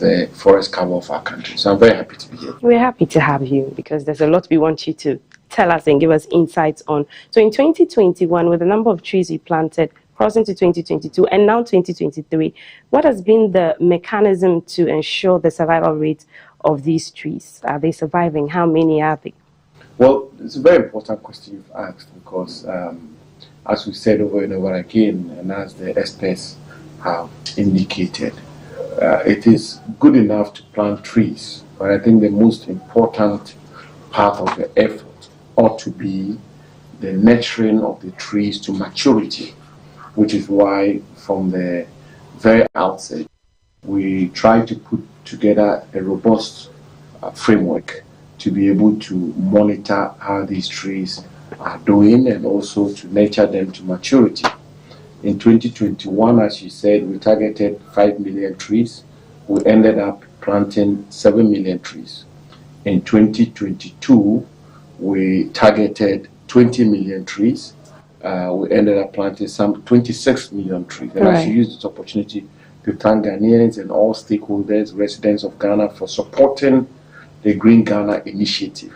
the forest cover of our country. So I'm very happy to be here. We're happy to have you because there's a lot we want you to tell us and give us insights on. So in 2021, with the number of trees we planted, crossing to 2022 and now 2023, what has been the mechanism to ensure the survival rate of these trees? Are they surviving? How many are they? Well, it's a very important question you've asked because as we said over and over again, and as the experts have indicated, it is good enough to plant trees, but I think the most important part of the effort ought to be the nurturing of the trees to maturity, which is why from the very outset we try to put together a robust framework to be able to monitor how these trees are doing and also to nurture them to maturity. In 2021, as you said, we targeted 5 million trees. We ended up planting 7 million trees. In 2022, we targeted 20 million trees. We ended up planting some 26 million trees. And I should use this opportunity to thank Ghanaians and all stakeholders, residents of Ghana, for supporting the Green Ghana initiative.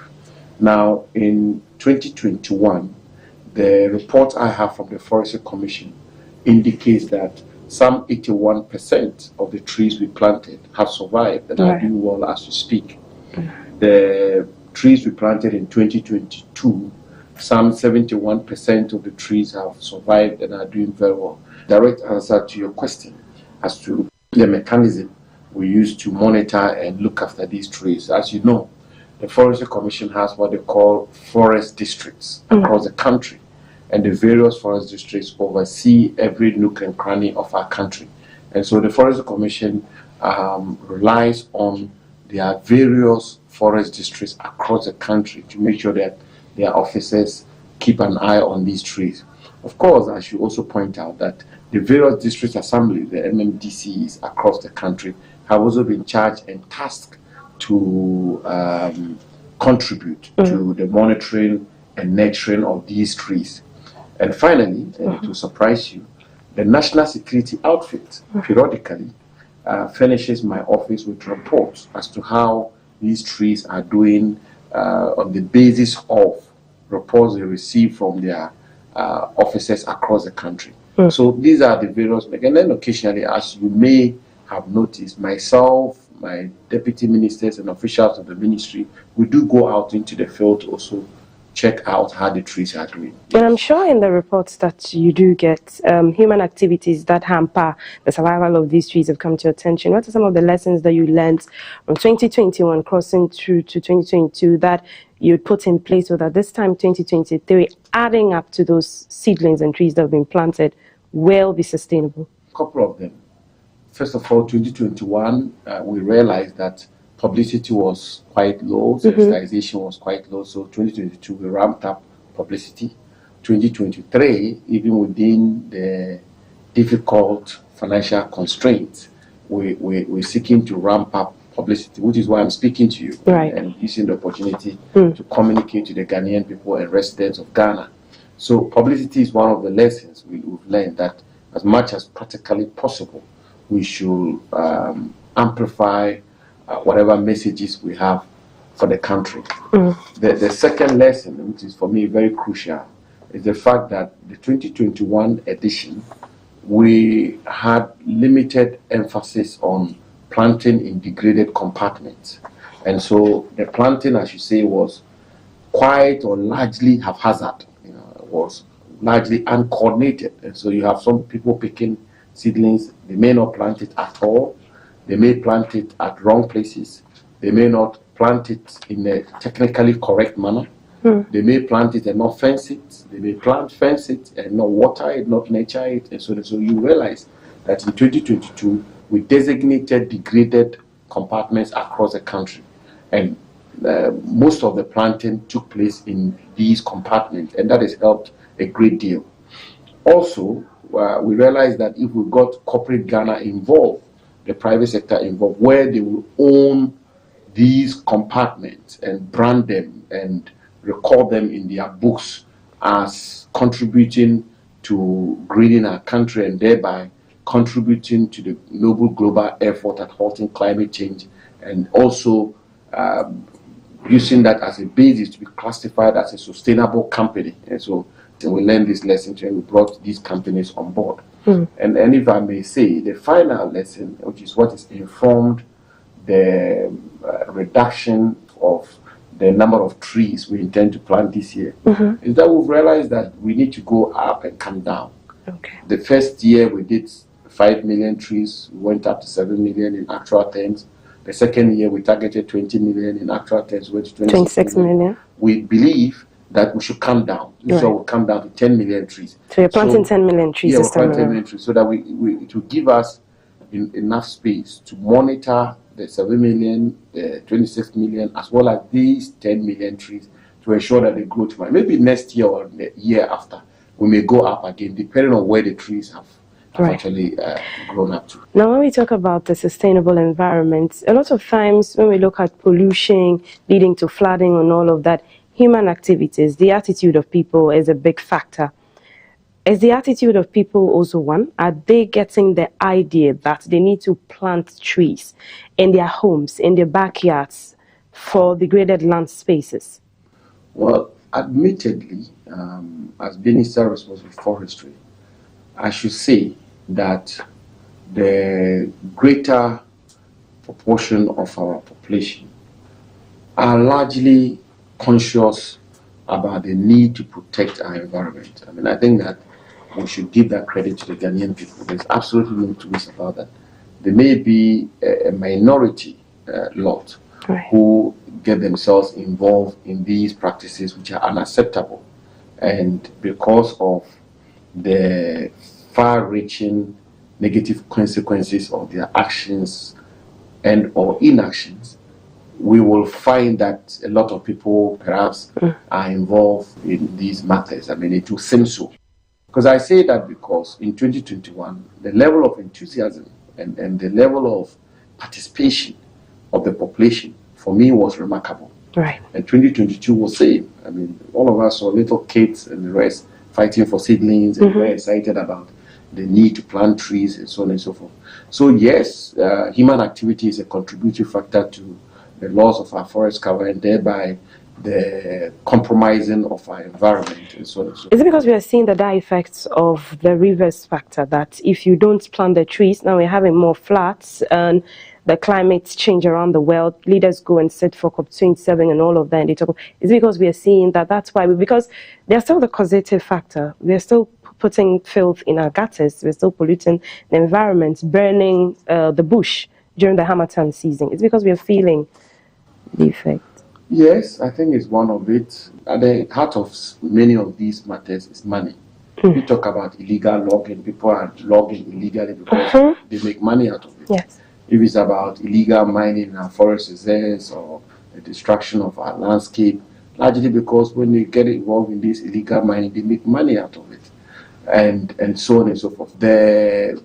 Now, in 2021, the report I have from the Forestry Commission indicates that some 81% of the trees we planted have survived and are doing well as we speak. The trees we planted in 2022, some 71% of the trees have survived and are doing very well. Direct answer to your question as to the mechanism we use to monitor and look after these trees. As you know, the Forestry Commission has what they call forest districts across the country, and the various forest districts oversee every nook and cranny of our country. And so the Forestry Commission relies on their various forest districts across the country to make sure that their officers keep an eye on these trees. Of course, I should also point out that the various district assemblies, the MMDCs across the country, have also been charged and tasked to contribute to the monitoring and nurturing of these trees. And finally, and it will surprise you, the National Security Outfit periodically furnishes my office with reports as to how these trees are doing on the basis of reports they receive from their officers across the country. So these are the various, and then occasionally, as you may have noticed, myself, my deputy ministers and officials of the ministry, we do go out into the field to also check out how the trees are doing. And I'm sure in the reports that you do get, human activities that hamper the survival of these trees have come to your attention. What are some of the lessons that you learned from 2021 crossing through to 2022 that you put in place so that this time 2023, adding up to those seedlings and trees that have been planted, will be sustainable? A couple of them. First of all, 2021, we realized that publicity was quite low, sensitization was quite low, so 2022 we ramped up publicity. 2023, even within the difficult financial constraints, we're seeking to ramp up publicity, which is why I'm speaking to you and using the opportunity to communicate to the Ghanaian people and residents of Ghana. So publicity is one of the lessons we've learned, that as much as practically possible, we should amplify whatever messages we have for the country. The second lesson, which is for me very crucial, is the fact that the 2021 edition, we had limited emphasis on planting in degraded compartments. And so the planting, as you say, was quite or largely haphazard. It was largely uncoordinated. And so you have some people picking seedlings, they may not plant it at all, they may plant it at wrong places, they may not plant it in a technically correct manner, they may plant it and not fence it, they may fence it and not water it, not nurture it, and so you realize that in 2022 we designated degraded compartments across the country, and most of the planting took place in these compartments, and that has helped a great deal. Also, we realized that if we got corporate Ghana involved, the private sector involved, where they will own these compartments and brand them and record them in their books as contributing to greening our country and thereby contributing to the noble global effort at halting climate change, and also using that as a basis to be classified as a sustainable company. And so we learned this lesson and we brought these companies on board. And if I may say, the final lesson, which is what is informed the reduction of the number of trees we intend to plant this year, is that we've realized that we need to go up and come down. Okay. The first year we did 5 million trees, we went up to 7 million in actual terms. The second year we targeted 20 million in actual terms, we went to 26 million. We believe that we should come down. Right. So we'll come down to 10 million trees. So you're planting 10 million trees this time around. 10 million trees, so that it will give us enough space to monitor the 7 million, the 26 million, as well as these 10 million trees to ensure that they grow to maybe next year or the year after, we may go up again, depending on where the trees have actually grown up to. Now, when we talk about the sustainable environment, a lot of times when we look at pollution leading to flooding and all of that, human activities, the attitude of people is a big factor. Is the attitude of people also one? Are they getting the idea that they need to plant trees in their homes, in their backyards, for degraded land spaces? Well, admittedly, as Minister responsible for forestry, I should say that the greater proportion of our population are largely conscious about the need to protect our environment. I mean, I think that we should give that credit to the Ghanaian people. There's absolutely no twist about that. There may be a minority lot who get themselves involved in these practices which are unacceptable. And because of the far-reaching negative consequences of their actions and or inactions, we will find that a lot of people perhaps are involved in these matters. I mean, it will seem so. Because I say that because in 2021, the level of enthusiasm and the level of participation of the population, for me, was remarkable. Right. And 2022 was same. I mean, all of us saw little kids and the rest fighting for seedlings and very excited about the need to plant trees and so on and so forth. So yes, human activity is a contributory factor to the loss of our forest cover and thereby the compromising of our environment and so on and so forth. Is it because we are seeing the dire effects of the reverse factor, that if you don't plant the trees, now we're having more floods and the climate change around the world, leaders go and sit for COP27 and all of that, and they talk. Is it because we are seeing that that's why? Because there's still the causative factor. We're still putting filth in our gutters. We're still polluting the environment, burning the bush during the Harmattan season. It's because we are feeling the effect. Yes, I think it's one of it. At the heart of many of these matters is money. We talk about illegal logging. People are logging illegally because they make money out of it. Yes. If it's about illegal mining in our forest reserves or the destruction of our landscape, largely because when they get involved in this illegal mining, they make money out of it. And so on and so forth. The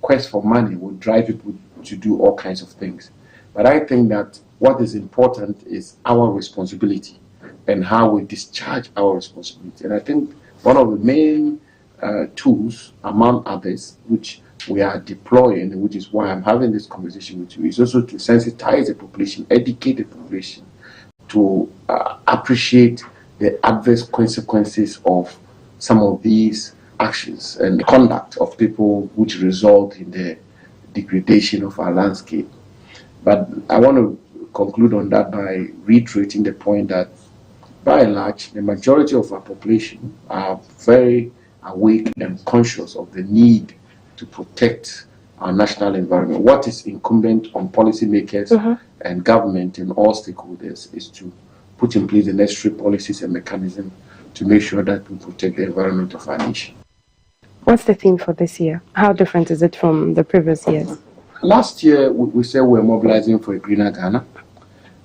quest for money will drive people to do all kinds of things. But I think that what is important is our responsibility and how we discharge our responsibility. And I think one of the main tools, among others, which we are deploying, which is why I'm having this conversation with you, is also to sensitize the population, educate the population to appreciate the adverse consequences of some of these actions and conduct of people which result in the degradation of our landscape. But I want to conclude on that by reiterating the point that, by and large, the majority of our population are very awake and conscious of the need to protect our national environment. What is incumbent on policymakers and government and all stakeholders is to put in place the necessary policies and mechanisms to make sure that we protect the environment of our nation. What's the theme for this year? How different is it from the previous years? Last year, we said we're mobilizing for a greener Ghana.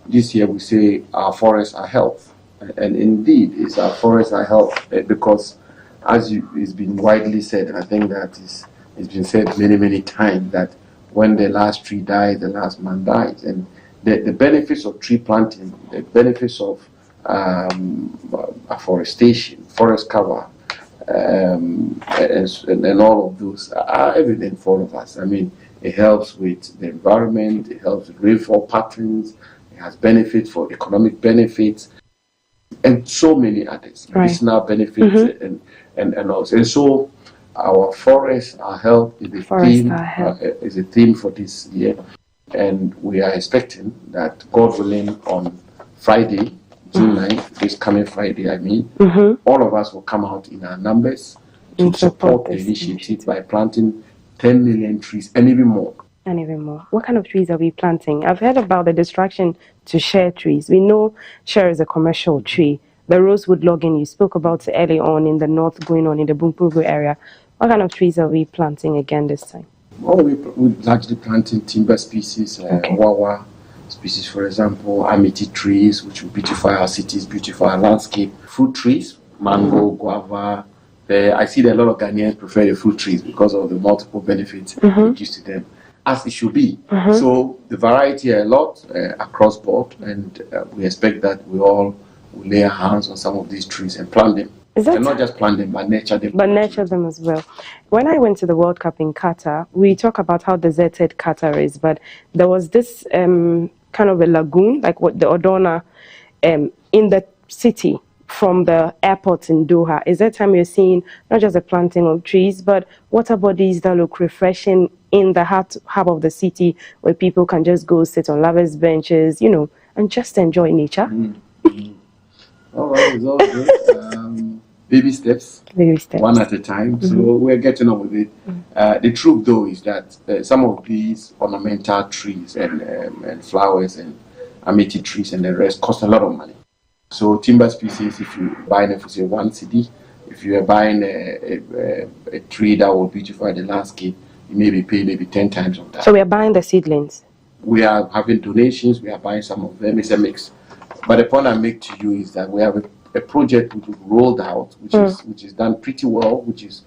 This year, we say our forests are health. And indeed, it's our forests are health because, as it's been widely said, and I think that it's been said many, many times, that when the last tree dies, the last man dies. And the benefits of tree planting, the benefits of afforestation, forest cover, and all of those are evident for all of us. I mean, it helps with the environment, it helps with rainfall patterns, it has benefits for economic benefits, and so many others, medicinal benefits, and also. And so, our forest, our health is a theme for this year, and we are expecting that, God willing, on Friday, June 9th, this coming Friday, I mean, all of us will come out in our numbers to support the initiative by planting 10 million trees and even more. And even more. What kind of trees are we planting? I've heard about the distraction to share trees. We know share is a commercial tree. The rosewood logging you spoke about early on in the north, going on in the Bumpuru area. What kind of trees are we planting again this time? Well, we're largely planting timber species, wawa species, for example, amity trees, which will beautify our cities, beautify our landscape. Fruit trees, mango, guava. I see that a lot of Ghanaians prefer the fruit trees because of the multiple benefits it gives to them, as it should be. So the variety are a lot across board, and we expect that we all will lay our hands on some of these trees and plant them. And not just plant them, but nurture them. But nurture them as well. When I went to the World Cup in Qatar, we talk about how deserted Qatar is, but there was this kind of a lagoon, like what the Odona, in the city from the airport in Doha. Is that time you're seeing not just the planting of trees, but water bodies that look refreshing in the hub of the city, where people can just go sit on lovers' benches, you know, and just enjoy nature? All right, it's all good. Baby steps, one at a time. So we're getting on with it. The truth, though, is that some of these ornamental trees and flowers and amity trees and the rest cost a lot of money. So timber species, if you buy them for say 1 cedi, if you are buying a tree that will beautify the landscape, you may be paying maybe 10 times of that. So we are buying the seedlings. We are having donations. We are buying some of them. It's a mix. But the point I make to you is that we have a project which we've rolled out, which is done pretty well, which is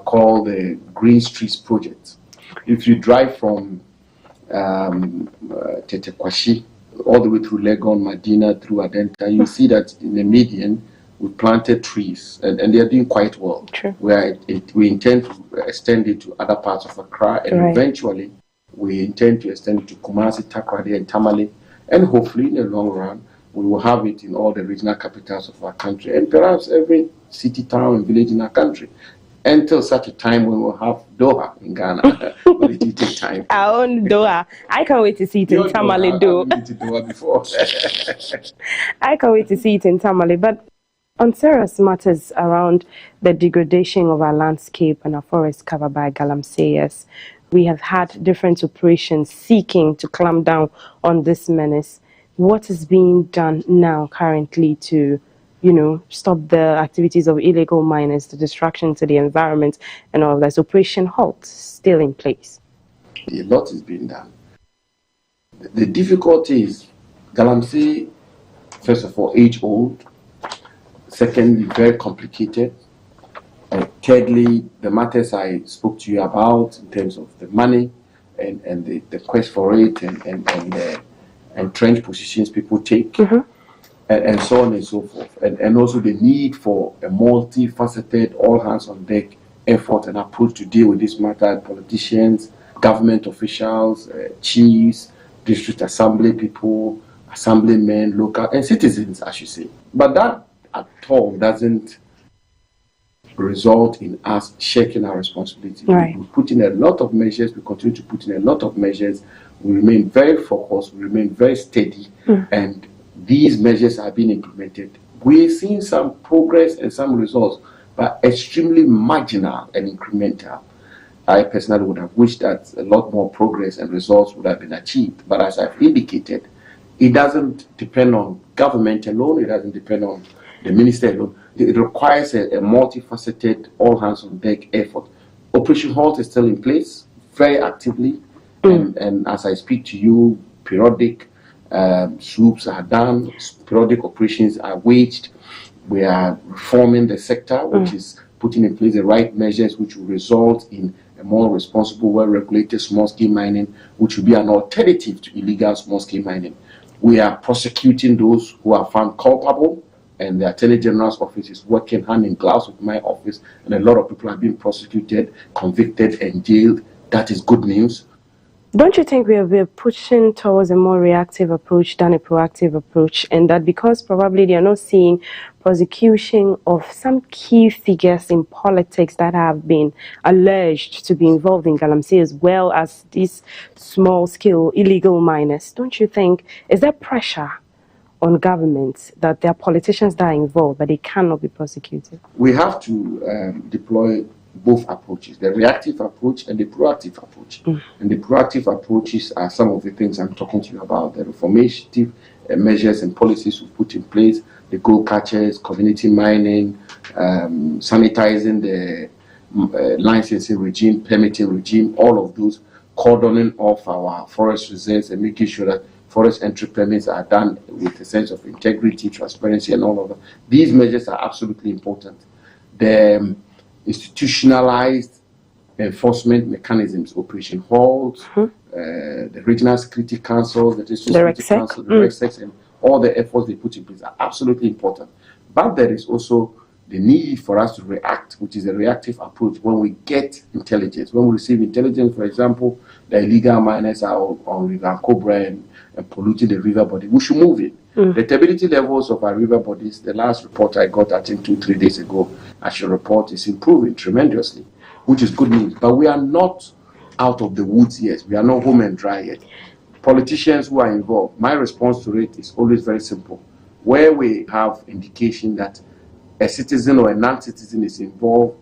called the Green Streets Project. If you drive from Tetekwashi all the way through Legon, Medina, through Adenta, you see that in the median we planted trees, and they are doing quite well. We intend to extend it to other parts of Accra, and eventually we intend to extend it to Kumasi, Takoradi, and Tamale, and hopefully in the long run we will have it in all the regional capitals of our country, and perhaps every city, town, and village in our country, until such a time when we'll have Doha in Ghana. But it will take time. Our own Doha. I can't wait to see it in Tamale. I can't wait to see it in Tamale. But on serious matters around the degradation of our landscape and our forests covered by galamseyas, we have had different operations seeking to clamp down on this menace. What is being done now currently to, you know, stop the activities of illegal miners, the destruction to the environment and all of that? Operation Halt still in place? A lot is being done. The difficulty is galamsey, first of all, age-old. Secondly, very complicated. And thirdly, the matters I spoke to you about in terms of the money and the quest for it and the entrenched positions people take, and so on and so forth. And also the need for a multifaceted, all-hands-on-deck effort and approach to deal with this matter. Politicians, government officials, chiefs, district assembly people, assemblymen, local, and citizens, I should say. But that at all doesn't result in us shaking our responsibility. We put in a lot of measures, we continue to put in a lot of measures, we remain very focused, we remain very steady, and these measures are being implemented. We're seeing some progress and some results, but extremely marginal and incremental. I personally would have wished that a lot more progress and results would have been achieved, but as I've indicated, it doesn't depend on government alone, it doesn't depend on the minister alone. It requires a multifaceted, all-hands-on-deck effort. Operation Halt is still in place, very actively, and as I speak to you, periodic swoops are done, periodic operations are waged. We are reforming the sector, which is putting in place the right measures which will result in a more responsible, well-regulated small-scale mining, which will be an alternative to illegal small-scale mining. We are prosecuting those who are found culpable and the Attorney General's office is working hand in glove with my office, and a lot of people are being prosecuted, convicted, and jailed. That is good news. Don't you think we're pushing towards a more reactive approach than a proactive approach, and that because probably they are not seeing prosecution of some key figures in politics that have been alleged to be involved in galamsey, as well as these small-scale illegal miners? Don't you think, is there pressure on governments that there are politicians that are involved but they cannot be prosecuted? We have to deploy both approaches, the reactive approach and the proactive approach. And the proactive approaches are some of the things I'm talking to you about, the reformative measures and policies we put in place, the gold catchers, community mining, sanitizing the licensing regime, permitting regime, all of those, cordoning off our forest reserves and making sure that forest entry permits are done with a sense of integrity, transparency, and all of that. These measures are absolutely important. The institutionalized enforcement mechanisms, Operation Halt, the Regional Security Council, the District Security Council, the RECSEC, and all the efforts they put in place are absolutely important. But there is also the need for us to react, which is a reactive approach when we get intelligence. When we receive intelligence, for example, the illegal miners are on River Cobra and polluting the river body, we should move it. The turbidity levels of our river bodies, the last report I got, I think 2-3 days ago, I should report, is improving tremendously, which is good news. But we are not out of the woods yet. We are not home and dry yet. Politicians who are involved, my response to it is always very simple. Where we have indication that a citizen or a non-citizen is involved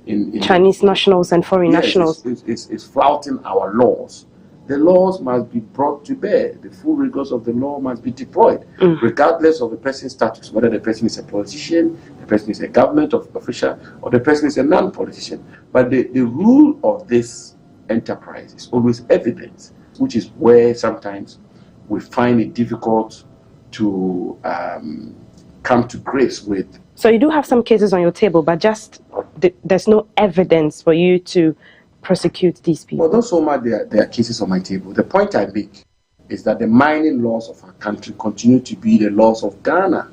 in Chinese nationals and foreign nationals is flouting our laws, the laws must be brought to bear. The full rigors of the law must be deployed, regardless of the person's status, whether the person is a politician, the person is a government official, or the person is a non-politician. But the rule of this enterprise is always evidence, which is where sometimes we find it difficult to come to grips with. So you do have some cases on your table, but just there's no evidence for you to prosecute these people. Well, not so much there are cases on my table. The point I make is that the mining laws of our country continue to be the laws of Ghana.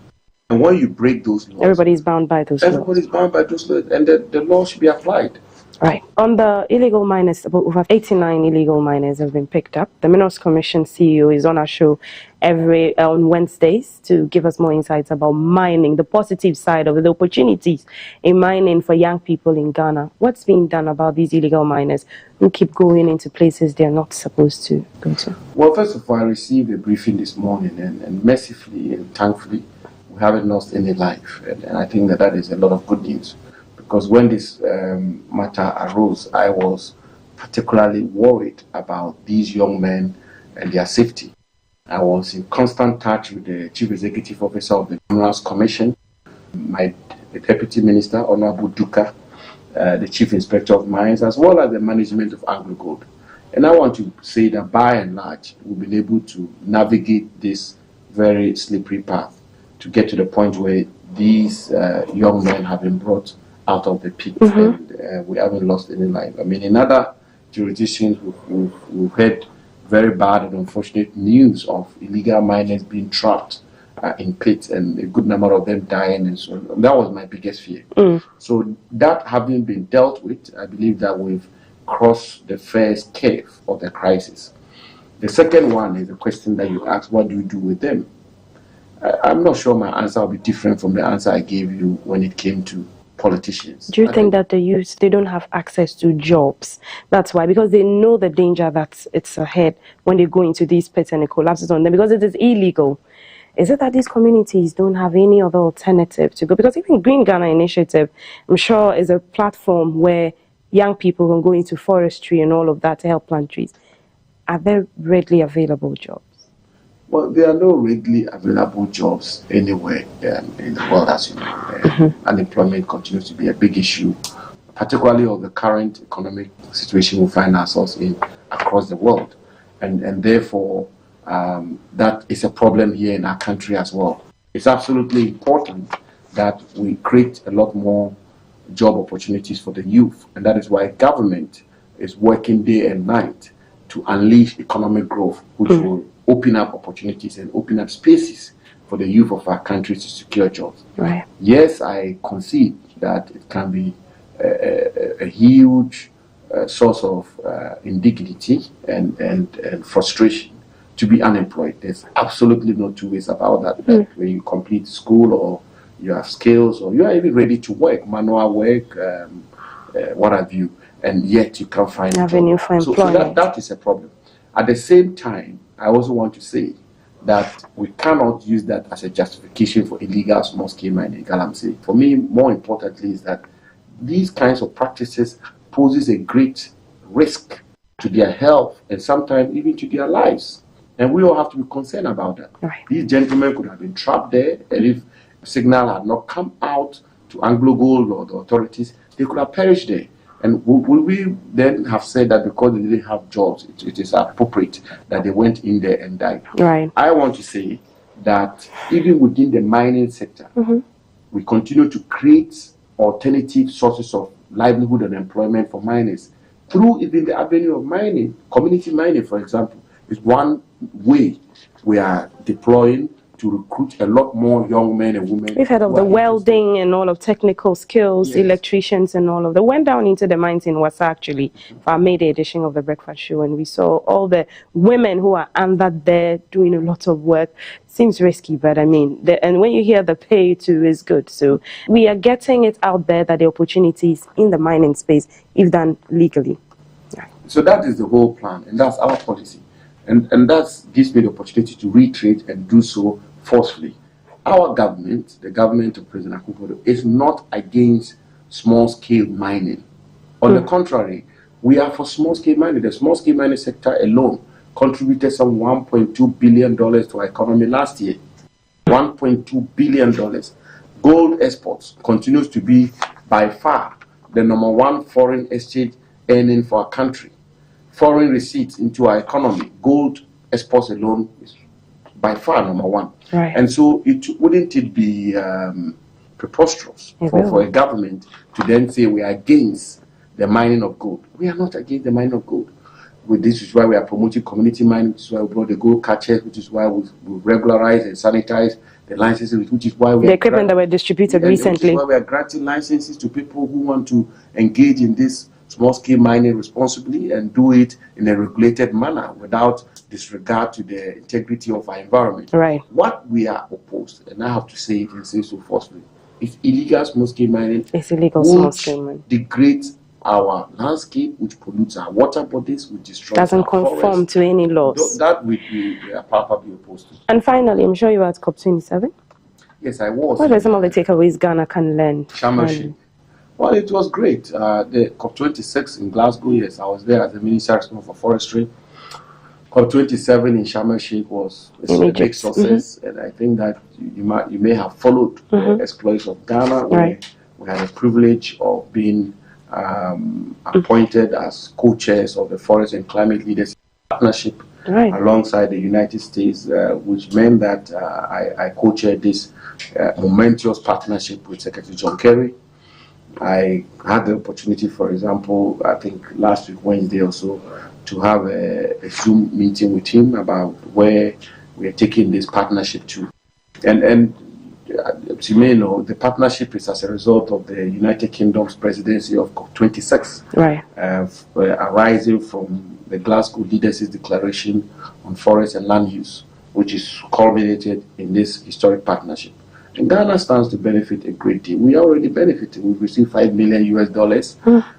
And when you break those laws, everybody's bound by those laws. Everybody's bound by those laws, and the law should be applied. Right. On the illegal miners, about over 89 illegal miners have been picked up. The Minerals Commission CEO is on our show on Wednesdays to give us more insights about mining, the positive side of it, the opportunities in mining for young people in Ghana. What's being done about these illegal miners who keep going into places they're not supposed to go to? Well, first of all, I received a briefing this morning, and mercifully and thankfully, we haven't lost any life. And I think that is a lot of good news. Because when this matter arose, I was particularly worried about these young men and their safety. I was in constant touch with the Chief Executive Officer of the Minerals Commission, my Deputy Minister, Honorable Duka, the Chief Inspector of Mines, as well as the management of AngloGold. And I want to say that by and large, we've been able to navigate this very slippery path to get to the point where these young men have been brought out of the pit, and we haven't lost any life. I mean, in other jurisdictions, we've heard very bad and unfortunate news of illegal miners being trapped in pits and a good number of them dying and so on. And that was my biggest fear. So that having been dealt with, I believe that we've crossed the first curve of the crisis. The second one is the question that you asked, what do you do with them? I'm not sure my answer will be different from the answer I gave you when it came to politicians. Do you think that the youth, they don't have access to jobs? That's why, because they know the danger that it's ahead when they go into these pits and it collapses on them, because it is illegal. Is it that these communities don't have any other alternative to go? Because even Green Ghana Initiative, I'm sure, is a platform where young people can go into forestry and all of that to help plant trees. Are there readily available jobs? Well, there are no readily available jobs anywhere in the world, as you know. Unemployment continues to be a big issue, particularly of the current economic situation we find ourselves in across the world. And therefore, that is a problem here in our country as well. It's absolutely important that we create a lot more job opportunities for the youth. And that is why government is working day and night to unleash economic growth, which will open up opportunities and open up spaces for the youth of our country to secure jobs. Right. Yes, I concede that it can be a huge source of indignity and frustration to be unemployed. There's absolutely no two ways about that. That when you complete school or you have skills or you are even ready to work, manual work, what have you, and yet you can't find a job. So that is a problem. At the same time, I also want to say that we cannot use that as a justification for illegal small-scale mining. Galamsey. For me, more importantly, is that these kinds of practices poses a great risk to their health and sometimes even to their lives. And we all have to be concerned about that. Right. These gentlemen could have been trapped there, and if a signal had not come out to Anglo Gold or the authorities, they could have perished there. And will we then have said that because they didn't have jobs, it is appropriate that they went in there and died? Right. I want to say that even within the mining sector, we continue to create alternative sources of livelihood and employment for miners through even the avenue of mining. Community mining, for example, is one way we are deploying to recruit a lot more young men and women. We've heard of the welding and all of technical skills, yes. Electricians and all of that. Went down into the mines in Wasa actually for our May Day edition of the Breakfast Show, and we saw all the women who are under there doing a lot of work. Seems risky, but I mean, and when you hear the pay too is good. So we are getting it out there that the opportunities in the mining space, if done legally. Yeah. So that is the whole plan, and that's our policy. And that gives me the opportunity to reiterate and do so forcefully. Our government, the government of President Akufo-Addo, is not against small-scale mining. On the contrary, we are for small-scale mining. The small-scale mining sector alone contributed some $1.2 billion to our economy last year. $1.2 billion. Gold exports continues to be by far the #1 foreign exchange earning for our country. Foreign receipts into our economy, gold exports alone is by far #1. Right. And so wouldn't it be preposterous for a government to then say we are against the mining of gold? We are not against the mining of gold. This is why we are promoting community mining, which is why we brought the gold catchers, which is why we regularized and sanitized the licenses, which is why we the equipment that were distributed recently. Which is why we are granting licenses to people who want to engage in this small-scale mining responsibly and do it in a regulated manner without disregard to the integrity of our environment. Right. What we are opposed, and I have to say it and say so forcefully, is illegal small-scale mining. It's illegal small-scale mining. Degrades our landscape, which pollutes our water bodies, which destroys doesn't our conform forests. To any laws. That we are palpably opposed to. And finally, I'm sure you were at COP27. Yes, I was. What are some of the takeaways Ghana can learn? Well, it was great. The COP26 in Glasgow, yes, I was there as the Minister responsible for Forestry. COP27 in Sharm el-Sheikh was a big success, and I think that you may have followed the exploits of Ghana, where we had the privilege of being appointed as co-chairs of the Forest and Climate Leaders Partnership alongside the United States, which meant that I co-chaired this momentous partnership with Secretary John Kerry. I had the opportunity, for example, I think last week, Wednesday or so, to have a Zoom meeting with him about where we are taking this partnership to. And as you may know, the partnership is as a result of the United Kingdom's presidency of COP26, arising from the Glasgow Leaders' Declaration on Forest and Land Use, which is culminated in this historic partnership. And Ghana stands to benefit a great deal. We are already benefiting. We've received $5 million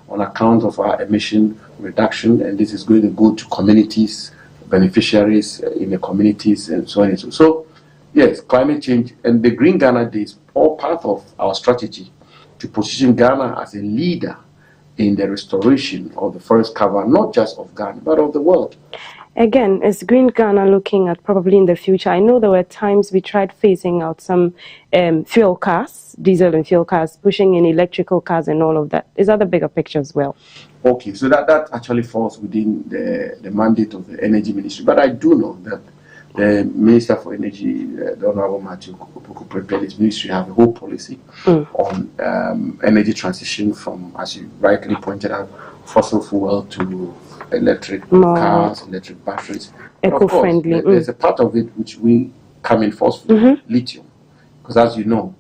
on account of our emission reduction, and this is going to go to communities, beneficiaries in the communities, and so on and so on. So, yes, climate change and the Green Ghana Day is all part of our strategy to position Ghana as a leader in the restoration of the forest cover, not just of Ghana, but of the world. Again, is Green Ghana looking at probably in the future? I know there were times we tried phasing out some fuel cars, diesel and fuel cars, pushing in electrical cars and all of that. Is that the bigger picture as well? Okay, so that actually falls within the mandate of the Energy Ministry. But I do know that the Minister for Energy, the Honorable Matthew prepared his ministry, have a whole policy on energy transition from, as you rightly pointed out, fossil fuel to electric cars, electric batteries. Eco-friendly. There's a part of it which we becoming forcefully lithium. Because as you know,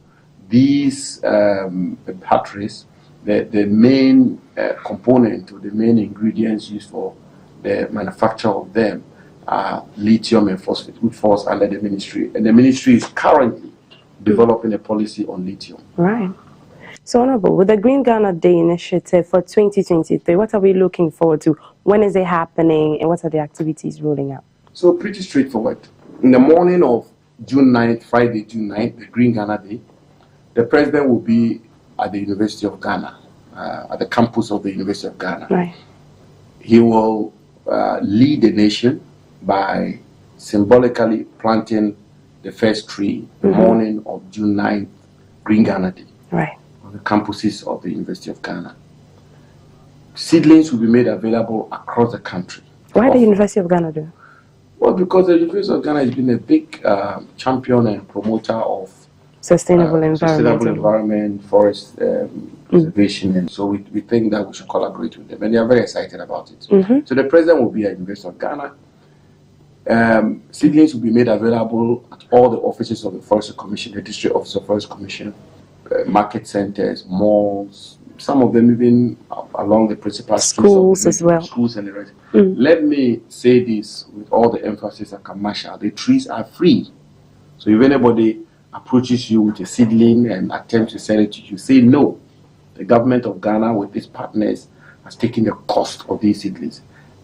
these batteries, the main component or the main ingredients used for the manufacture of them are lithium and phosphate, which falls under the ministry. And the ministry is currently developing a policy on lithium. Right. So, Honorable, with the Green Ghana Day initiative for 2023, what are we looking forward to? When is it happening and what are the activities rolling out? So, pretty straightforward. In the morning of June 9th, Friday, June 9th, the Green Ghana Day, the president will be at the University of Ghana, at the campus of the University of Ghana. Right. He will lead the nation by symbolically planting the first tree the morning of June 9th, Green Ghana Day. Right. On the campuses of the University of Ghana. Seedlings will be made available across the country. Why the University of Ghana do? Well, because the University of Ghana has been a big champion and promoter of sustainable environment, forest preservation, and so we think that we should collaborate with them, and they are very excited about it. So the president will be at the University of Ghana. Seedlings will be made available at all the offices of the Forestry Commission, the District Office of Forest Commission, market centers, malls, some of them even along the principal schools as well. Schools and the rest. Let me say this with all the emphasis I can marshal: the trees are free. So if anybody approaches you with a seedling and attempts to sell it to you, say no. The government of Ghana with its partners has taken the cost of these seedlings.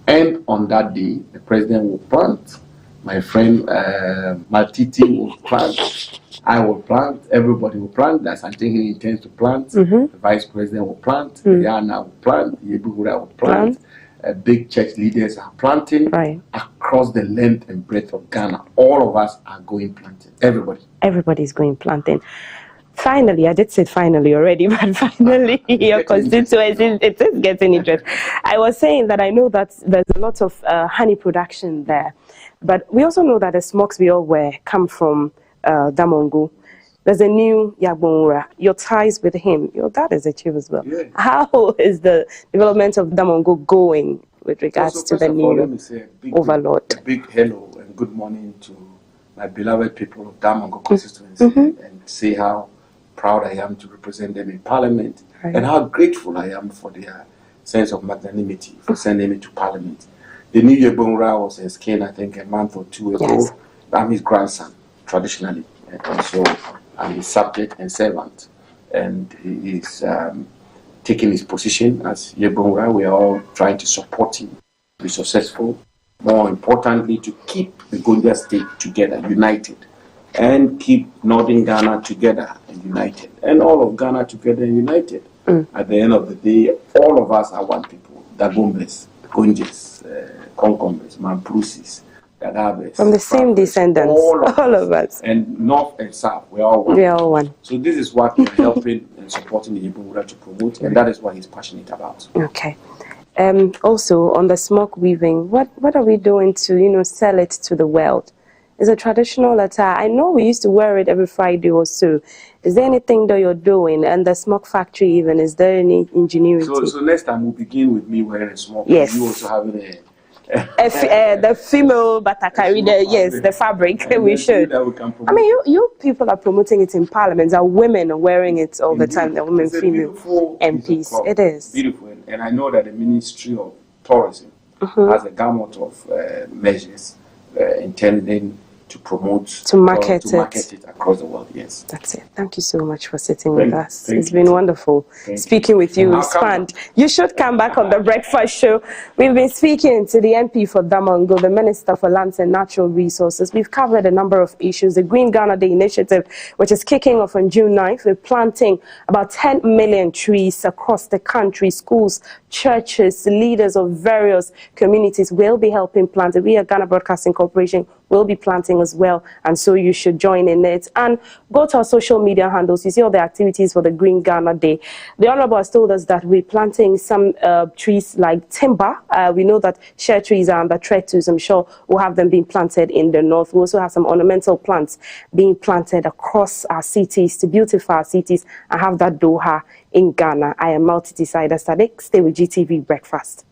And on that day, the president will plant. My friend Matiti will plant. I will plant. Everybody will plant. That's I think he intends to plant. The vice president will plant. Yana will plant. Yebuhura will plant. Big church leaders are planting across the length and breadth of Ghana. All of us are going planting. Everybody. Everybody's going planting. Finally, I did say finally already, but finally, your constituency, it is getting interesting. I was saying that I know that there's a lot of honey production there, but we also know that the smokes we all wear come from Damongo. There's a new Yagbonra. Your ties with him, your dad is a chief as well. Yeah. How is the development of Damongo going with regards to the new overlord? A big hello and good morning to my beloved people of Damongo constituency and say how proud I am to represent them in Parliament and how grateful I am for their sense of magnanimity for sending me to Parliament. The new Yagbonra was in skin, I think, a month or two ago. Yes. I'm his grandson, traditionally. And so I'm his subject and servant. And he is taking his position as Yagbonra. We are all trying to support him, be successful. More importantly, to keep the Gonja state together, united, and keep Northern Ghana together and united, and all of Ghana together and united. At the end of the day, all of us are one people. Dagombes, Gonjes, Konkombes, Mamprusis, Dadabes. From the same descendants, all of us. And North and South, we're all one. We're all one. So this is what we're helping and supporting the Yagbonra to promote, and that is what he's passionate about. Okay. Also, on the smoke weaving, what are we doing to, sell it to the world? It's a traditional attire. I know we used to wear it every Friday or so. Is there anything that you're doing? And the smoke factory even, is there any ingenuity? So next time we'll begin with me wearing a smoke. Yes. You also having the female batakari, the fabric. We should. I mean, you people are promoting it in Parliament. Our women are wearing it all the time. The women, female MPs. It is beautiful, and I know that the Ministry of Tourism has a gamut of measures intending to promote, to market it across the world. Yes, that's it. Thank you so much for sitting with us. It's been wonderful speaking with you. You should come back on the breakfast show. We've been speaking to the MP for Damongo, the Minister for Lands and Natural Resources. We've covered a number of issues. The Green Ghana Day initiative, which is kicking off on June 9th. We're planting about 10 million trees across the country. Schools, churches, leaders of various communities will be helping plant. We at Ghana Broadcasting Corporation will be planting as well, and so you should join in it. And go to our social media handles. You see all the activities for the Green Ghana Day. The Honorable has told us that we're planting some trees like timber. We know that share trees are under threat too, so I'm sure we'll have them being planted in the north. We also have some ornamental plants being planted across our cities to beautify our cities and have that Doha in Ghana. I am multi-decider Sadiq. Stay with GTV Breakfast.